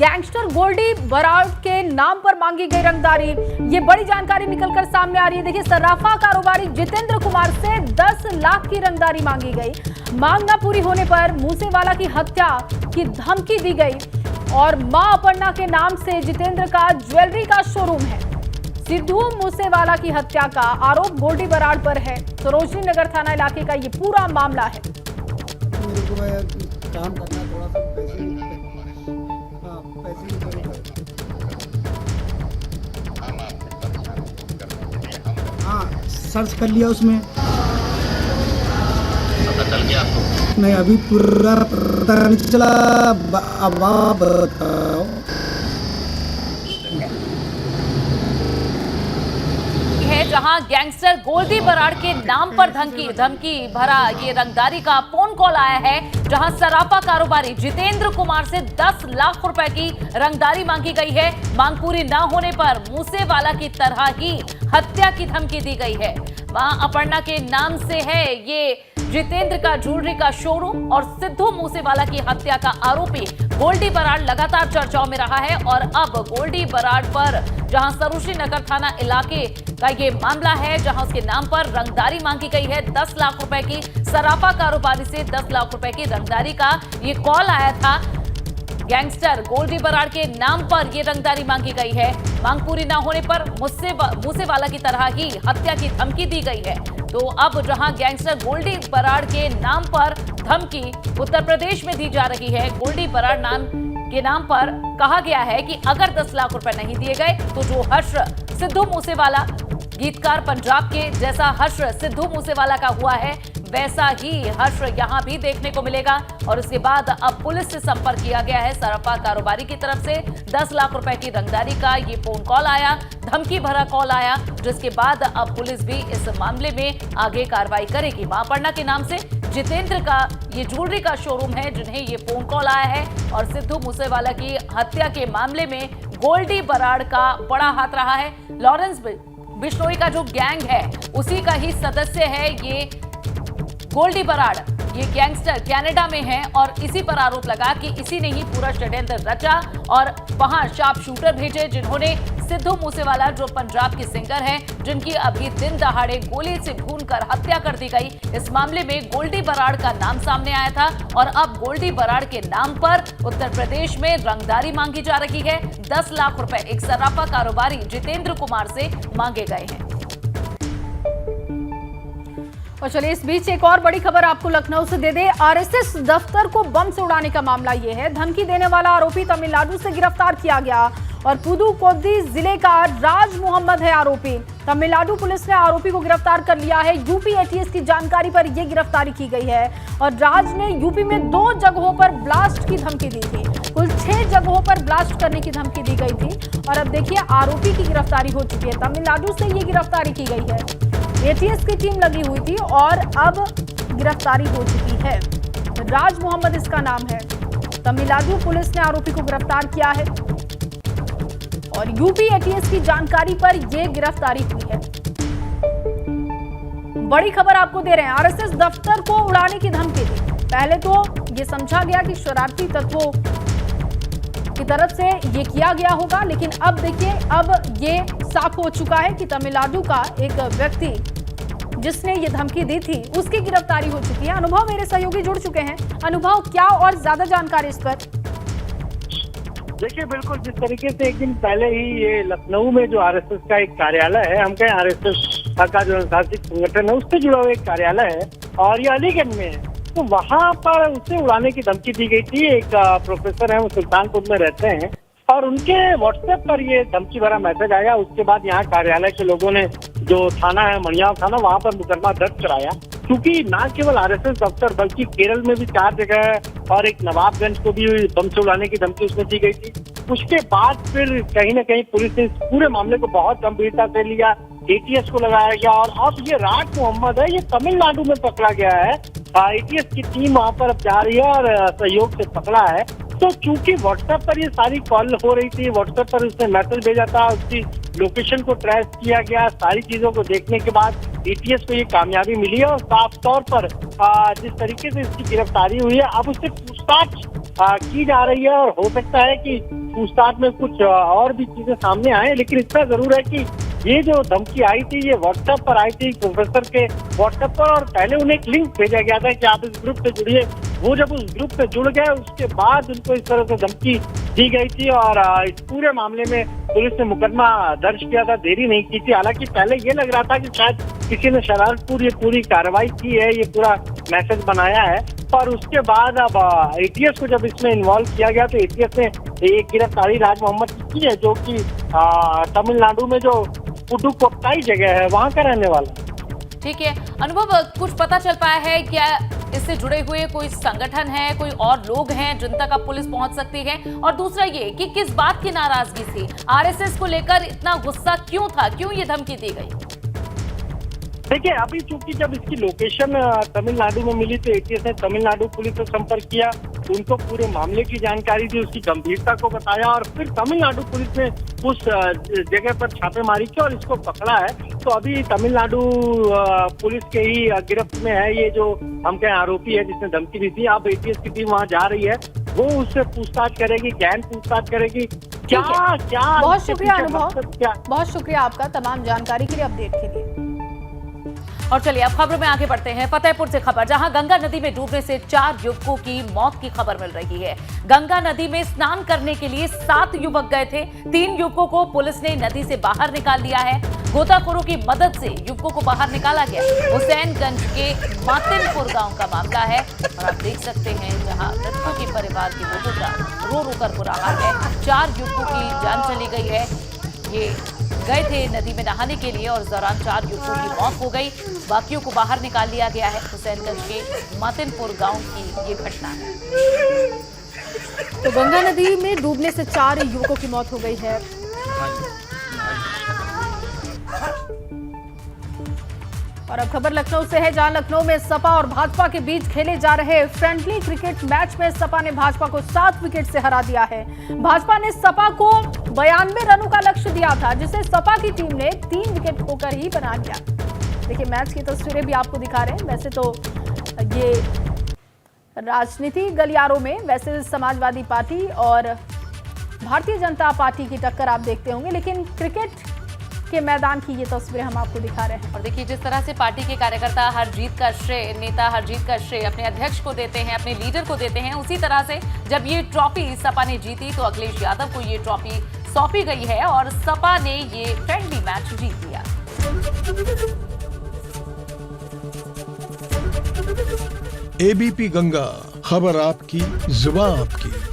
Gangster Goldy Brar के नाम पर मांगी गई रंगदारी। ये बड़ी जानकारी निकलकर सामने आ रही है। देखिए, सर्राफा कारोबारी जितेंद्र कुमार से 10 लाख की रंगदारी मांगी गई। मांग न पूरी होने पर मूसेवाला की हत्या की धमकी दी गई और मां अपर्णा के नाम से जितेंद्र का ज्वेलरी का शोरूम है। सिद्धू मूसेवाला की हत्या का आरोप गोल्डी बराड़ पर है। सरोजनी नगर थाना इलाके का ये पूरा मामला है। मेरे को काम करना थोड़ा सा पैसे हाँ सर्च कर लिया उसमें पता चल गया आपको? नहीं, अभी पूरा पता नहीं चला। अब आप बताओ। है जहां गैंगस्टर गोल्डी बराड़ के नाम पर धमकी भरा ये रंगदारी का फोन कॉल आया है, जहां सराफा कारोबारी जितेंद्र कुमार से 10 लाख रुपए की रंगदारी मांगी गई है। मांग पूरी न होने पर मूसेवाला की तरह ही हत्या की धमकी दी गई है। मां अपर्णा के नाम से है ये जितेंद्र का ज्वेलरी का शोरूम और सिद्धू मूसेवाला की हत्या का आरोपी गोल्डी बराड़ लगातार चर्चाओं में रहा है। और अब गोल्डी बराड़ पर जहां सरोजनी नगर थाना इलाके का ये मामला है, जहां उसके नाम पर रंगदारी मांगी गई है 10 लाख रुपए की। सराफा कारोबारी से 10 लाख रुपए की रंगदारी का ये कॉल आया था। गैंगस्टर गोल्डी बराड़ के नाम पर ये रंगदारी मांगी गई है। मांग पूरी न होने पर मूसेवाला की तरह ही हत्या की धमकी दी गई है। तो अब जहां गैंगस्टर गोल्डी बराड़ के नाम पर धमकी उत्तर प्रदेश में दी जा रही है, गोल्डी बराड़ के नाम पर कहा गया है कि अगर 10 लाख रुपए नहीं दिए गए तो जो हर्ष सिद्धू मूसेवाला गीतकार पंजाब के जैसा हर्ष सिद्धू मूसेवाला का हुआ है, वैसा ही हर्ष यहां भी देखने को मिलेगा। और उसके बाद अब पुलिस से संपर्क किया गया है। सराफा कारोबारी की तरफ से 10 लाख रुपए की रंगदारी का ये फोन कॉल आया, धमकी भरा कॉल आया, जिसके बाद अब पुलिस भी इस मामले में आगे कार्रवाई करेगी। मां अपर्णा के नाम से जितेंद्र का ये ज्वेलरी का शोरूम है, जिन्हें ये फोन कॉल आया है। और सिद्धू मूसेवाला की हत्या के मामले में गोल्डी बराड़ का बड़ा हाथ रहा है। लॉरेंस बिश्नोई का जो गैंग है उसी का ही सदस्य है ये गोल्डी बराड़। ये गैंगस्टर कनाडा में है और इसी पर आरोप लगा कि इसी ने ही पूरा षड्यंत्र रचा और वहां शार्प शूटर भेजे, जिन्होंने सिद्धू मूसेवाला जो पंजाब के सिंगर हैं, जिनकी अभी दिन दहाड़े गोली से भूनकर हत्या कर दी गई। इस मामले में गोल्डी बराड़ का नाम सामने आया था और अब गोल्डी बराड़ के नाम पर उत्तर प्रदेश में रंगदारी मांगी जा रही है। 10 लाख रुपए एक सराफा कारोबारी जितेंद्र कुमार से मांगे गए हैं। और चलिए, इस बीच एक और बड़ी खबर आपको लखनऊ से दे दे। आरएसएस दफ्तर को बम से उड़ाने का मामला ये है। धमकी देने वाला आरोपी तमिलनाडु से गिरफ्तार किया गया और पुदुकोट्टई जिले का राज मोहम्मद है आरोपी। तमिलनाडु पुलिस ने आरोपी को गिरफ्तार कर लिया है। यूपी एटीएस की जानकारी पर यह गिरफ्तारी की गई है और राज ने यूपी में 2 जगहों पर ब्लास्ट की धमकी दी थी। कुल 6 जगहों पर ब्लास्ट करने की धमकी दी गई थी और अब देखिए, आरोपी की गिरफ्तारी हो चुकी है। तमिलनाडु से ये गिरफ्तारी की गई है। एटीएस की टीम लगी हुई थी और अब गिरफ्तारी हो चुकी है। राज मोहम्मद इसका नाम है। तमिलनाडु पुलिस ने आरोपी को गिरफ्तार किया है और यूपी एटीएस की जानकारी पर यह गिरफ्तारी हुई है। बड़ी खबर आपको दे रहे हैं। आरएसएस दफ्तर को उड़ाने की धमकी दी। पहले तो यह समझा गया कि शरारती तत्वों की तरफ से ये किया गया होगा, लेकिन अब देखिए, अब ये साफ हो चुका है कि तमिलनाडु का एक व्यक्ति जिसने ये धमकी दी थी उसकी गिरफ्तारी हो चुकी है। अनुभव मेरे सहयोगी जुड़ चुके हैं। अनुभव, क्या और ज्यादा जानकारी इस पर? देखिए, बिल्कुल जिस तरीके से एक दिन पहले ही ये लखनऊ में जो आरएसएस का एक कार्यालय है, हम कहें आरएसएस का जो अनुशासित संगठन है उससे जुड़ा हुआ एक कार्यालय है और ये अलीगंज में है, तो वहां पर उसे उड़ाने की धमकी दी गई थी। एक प्रोफेसर है, वो सुल्तानपुर में रहते हैं और उनके व्हाट्सएप पर ये धमकी भरा मैसेज आया। उसके बाद यहाँ कार्यालय के लोगों ने जो थाना है मणियाव थाना, वहां पर मुकदमा दर्ज कराया। क्योंकि न केवल आरएसएस दफ्तर बल्कि केरल में भी 4 जगह और एक नवाबगंज को भी बम से उड़ाने की धमकी उसमें दी गई थी। उसके बाद फिर कहीं न कहीं पुलिस ने इस पूरे मामले को बहुत गंभीरता से लिया, एटीएस को लगाया गया और अब ये राज मोहम्मद है, ये तमिलनाडु में पकड़ा गया है। एटीएस की टीम वहां पर अब जा रही है और सहयोग से पकड़ा है। तो चूंकि व्हाट्सएप पर ये सारी कॉल हो रही थी, व्हाट्सएप पर उसने मैसेज भेजा था, उसकी लोकेशन को ट्रेस किया गया, सारी चीजों को देखने के बाद एटीएस को ये कामयाबी मिली है और साफ तौर पर जिस तरीके से इसकी गिरफ्तारी हुई है, अब उससे पूछताछ की जा रही है और हो सकता है कि पूछताछ में कुछ और भी चीजें सामने आए, लेकिन इतना जरूर है कि ये जो धमकी आई थी ये व्हाट्सएप पर आई थी प्रोफेसर के व्हाट्सएप पर, और पहले उन्हें एक लिंक भेजा गया था कि आप इस ग्रुप से जुड़िए। वो जब उस ग्रुप से जुड़ गए उसके बाद उनको इस तरह से धमकी दी गई थी, और इस पूरे मामले में पुलिस ने मुकदमा दर्ज किया था, देरी नहीं की थी। हालांकि पहले ये लग रहा था कि शायद किसी ने शरारतपूर ये पूरी कार्रवाई की है, ये पूरा मैसेज बनाया है, और उसके बाद अब एटीएस को जब इसमें इन्वॉल्व किया गया तो एटीएस ने एक गिरफ्तारी राज मोहम्मद की है, जो कि तमिलनाडु में जो पुडुकोट्टाई जगह है वहां का रहने वाला। ठीक है अनुभव, कुछ पता चल पाया है क्या इससे जुड़े हुए कोई संगठन है, कोई और लोग हैं जिन तक अब पुलिस पहुंच सकती है? और दूसरा ये कि किस बात की नाराजगी थी, आरएसएस को लेकर इतना गुस्सा क्यों था, क्यों ये धमकी दी गई? देखिए अभी चूंकि जब इसकी लोकेशन तमिलनाडु में मिली तो एटीएस ने तमिलनाडु पुलिस से संपर्क किया, उनको पूरे मामले की जानकारी दी, उसकी गंभीरता को बताया, और फिर तमिलनाडु पुलिस ने उस जगह पर छापेमारी की और इसको पकड़ा है। तो अभी तमिलनाडु पुलिस के ही गिरफ्त में है ये जो हम कहें आरोपी है जिसने धमकी दी थी। अब एटीएस की टीम वहां जा रही है, वो उससे पूछताछ करेगी, गहन पूछताछ करेगी, क्या बहुत शुक्रिया अनुभव, बहुत शुक्रिया आपका तमाम जानकारी के लिए, अपडेट के लिए। और चलिए अब खबरों में आगे बढ़ते हैं। फतेहपुर से खबर, जहां गंगा नदी में डूबने से 4 युवकों की मौत की खबर मिल रही है। गंगा नदी में स्नान करने के लिए 7 युवक गए थे। 3 युवकों को पुलिस ने नदी से बाहर निकाल लिया है। गोताखोरों की मदद से युवकों को बाहर निकाला गया। हुसैनगंज के मातिनपुर गांव का मामला है, और आप देख सकते हैं जहां मृतकों के परिवार के लोगों का रो रो कर बुरा हाल है। 4 युवकों की जान चली गई है। ये गए थे नदी में नहाने के लिए और इस दौरान 4 युवकों की मौत हो गई। बाकियों को बाहर निकाल लिया गया है। हुसैनगंज के मातिनपुर गांव की ये घटना है। तो गंगा नदी में डूबने से 4 युवकों की मौत हो गई है। और अब खबर लखनऊ से है, जहां लखनऊ में सपा और भाजपा के बीच खेले जा रहे फ्रेंडली क्रिकेट मैच में सपा ने भाजपा को 7 विकेट से हरा दिया है। भाजपा ने सपा को 92 रनों का लक्ष्य दिया था, जिसे सपा की टीम ने 3 विकेट खोकर ही बना लिया। देखिए मैच की तस्वीरें भी आपको दिखा रहे हैं। वैसे तो ये राजनीति गलियारों में वैसे समाजवादी पार्टी और भारतीय जनता पार्टी की टक्कर आप देखते होंगे, लेकिन क्रिकेट के मैदान की ये तस्वीरें हम आपको दिखा रहे हैं। और देखिए जिस तरह से पार्टी के कार्यकर्ता हर जीत का श्रेय, नेता हर जीत का श्रेय अपने अध्यक्ष को देते हैं, अपने लीडर को देते हैं, उसी तरह से जब ये ट्रॉफी सपा ने जीती तो अखिलेश यादव को ये ट्रॉफी सौंपी गई है और सपा ने ये फ्रेंडली मैच जीत लिया। एबीपी गंगा, खबर आपकी, जुबान आपकी।